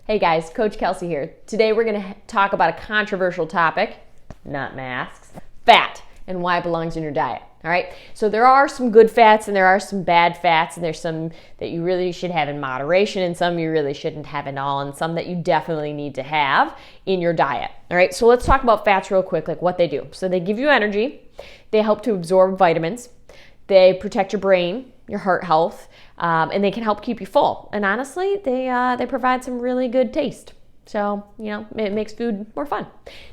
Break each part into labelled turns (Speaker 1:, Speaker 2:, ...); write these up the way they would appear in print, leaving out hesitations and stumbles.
Speaker 1: Hey guys, Coach Kelsey here. Today we're going to talk about a controversial topic, not masks, fat and why it belongs in your diet. All right, so there are some good fats and there are some bad fats, and there's some that you really should have in moderation and some you really shouldn't have at all, and some that you definitely need to have in your diet. All right, so let's talk about fats real quick, like what they do. So they give you energy, they help to absorb vitamins, they protect your brain, your heart health, and they can help keep you full. And honestly, they provide some really good taste. So, it makes food more fun.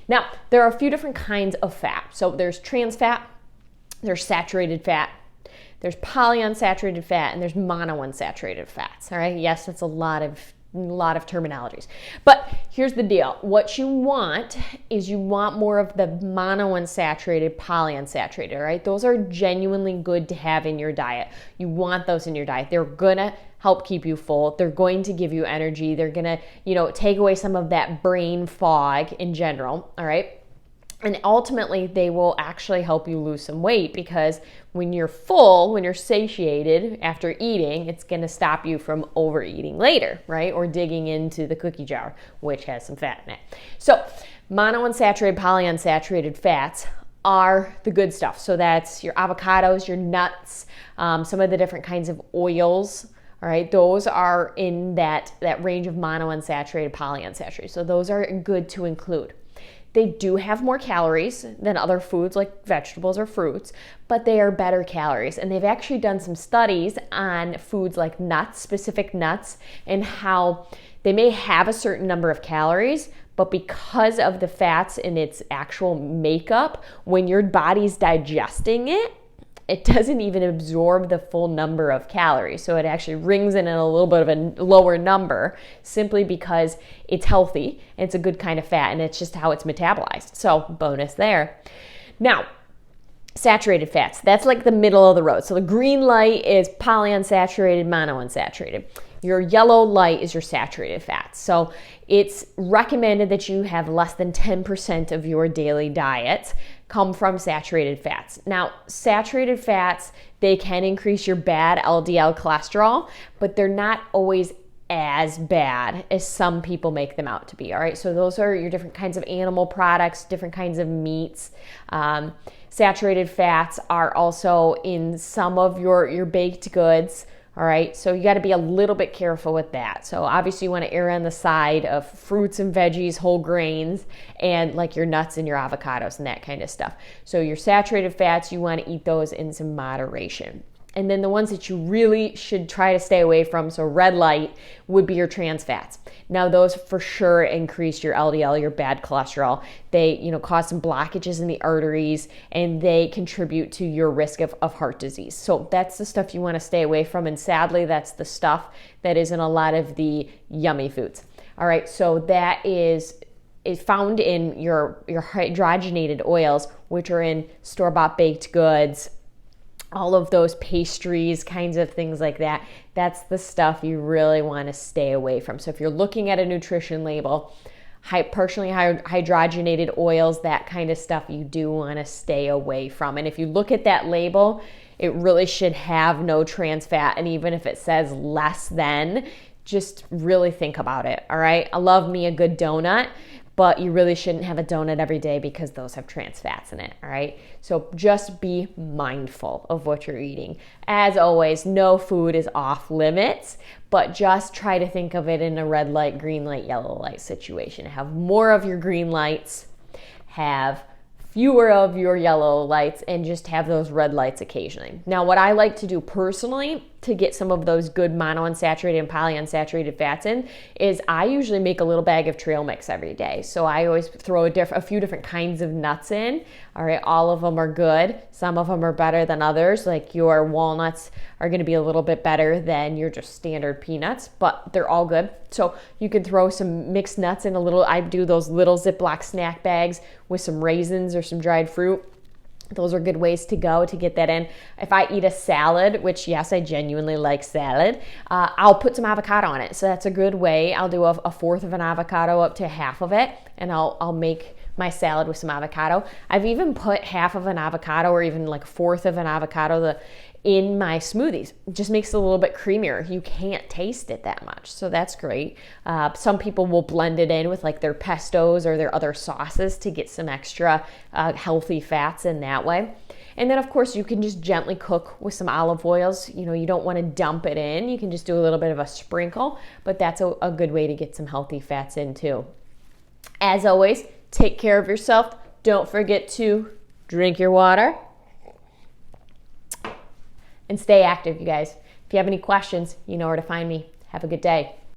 Speaker 1: Now, there are a few different kinds of fat. So there's trans fat, there's saturated fat, there's polyunsaturated fat, and there's monounsaturated fats. All right, yes, that's a lot of terminologies. But here's the deal. What you want is you want more of the monounsaturated, polyunsaturated, all right? Those are genuinely good to have in your diet. You want those in your diet. They're gonna help keep you full. They're going to give you energy. They're gonna, take away some of that brain fog in general, all right? And ultimately, they will actually help you lose some weight, because when you're full, when you're satiated after eating, it's going to stop you from overeating later, right? Or digging into the cookie jar, which has some fat in it. So monounsaturated, polyunsaturated fats are the good stuff. So that's your avocados, your nuts, some of the different kinds of oils. All right, those are in that range of monounsaturated, polyunsaturated. So those are good to include. They do have more calories than other foods like vegetables or fruits, but they are better calories. And they've actually done some studies on foods like nuts, specific nuts, and how they may have a certain number of calories, but because of the fats in its actual makeup, when your body's digesting it, it doesn't even absorb the full number of calories. So it actually rings in at a little bit of a lower number, simply because it's healthy and it's a good kind of fat, and it's just how it's metabolized. So bonus there. Now, saturated fats, that's like the middle of the road. So the green light is polyunsaturated, monounsaturated. Your yellow light is your saturated fats. So it's recommended that you have less than 10% of your daily diet come from saturated fats. Now, saturated fats, they can increase your bad LDL cholesterol, but they're not always as bad as some people make them out to be. All right, so those are your different kinds of animal products, different kinds of meats. Saturated fats are also in some of your baked goods. All right, so you got to be a little bit careful with that. So obviously you want to err on the side of fruits and veggies, whole grains, and like your nuts and your avocados and that kind of stuff. So your saturated fats, you want to eat those in some moderation. And then the ones that you really should try to stay away from, so red light, would be your trans fats. Now those for sure increase your LDL, your bad cholesterol. They, cause some blockages in the arteries, and they contribute to your risk of heart disease. So that's the stuff you want to stay away from, and sadly that's the stuff that is in a lot of the yummy foods. All right, so that is found in your hydrogenated oils, which are in store-bought baked goods, all of those pastries, kinds of things like that. That's the stuff you really want to stay away from. So if you're looking at a nutrition label, partially hydrogenated oils, that kind of stuff, you do want to stay away from. And if you look at that label, it really should have no trans fat. And even if it says less than, just really think about it. All right. I love me a good donut, but you really shouldn't have a donut every day because those have trans fats in it, all right? So just be mindful of what you're eating. As always, no food is off limits, but just try to think of it in a red light, green light, yellow light situation. Have more of your green lights, have fewer of your yellow lights, and just have those red lights occasionally. Now, what I like to do personally to get some of those good monounsaturated and polyunsaturated fats in is I usually make a little bag of trail mix every day. So I always throw a few different kinds of nuts in. All right, all of them are good. Some of them are better than others. Like your walnuts are going to be a little bit better than your just standard peanuts, but they're all good. So you can throw some mixed nuts in I do those little Ziploc snack bags with some raisins or some dried fruit. Those are good ways to go to get that in. If I eat a salad, which yes, I genuinely like salad, I'll put some avocado on it. So that's a good way. I'll do a fourth of an avocado up to half of it, and I'll make my salad with some avocado. I've even put half of an avocado or even like a fourth of an avocado in my smoothies. It just makes it a little bit creamier. You can't taste it that much, so that's great. Some people will blend it in with like their pestos or their other sauces to get some extra healthy fats in that way. And then of course you can just gently cook with some olive oils. You don't want to dump it in. You can just do a little bit of a sprinkle, but that's a good way to get some healthy fats in too. As always, take care of yourself. Don't forget to drink your water and stay active, you guys. If you have any questions, you know where to find me. Have a good day.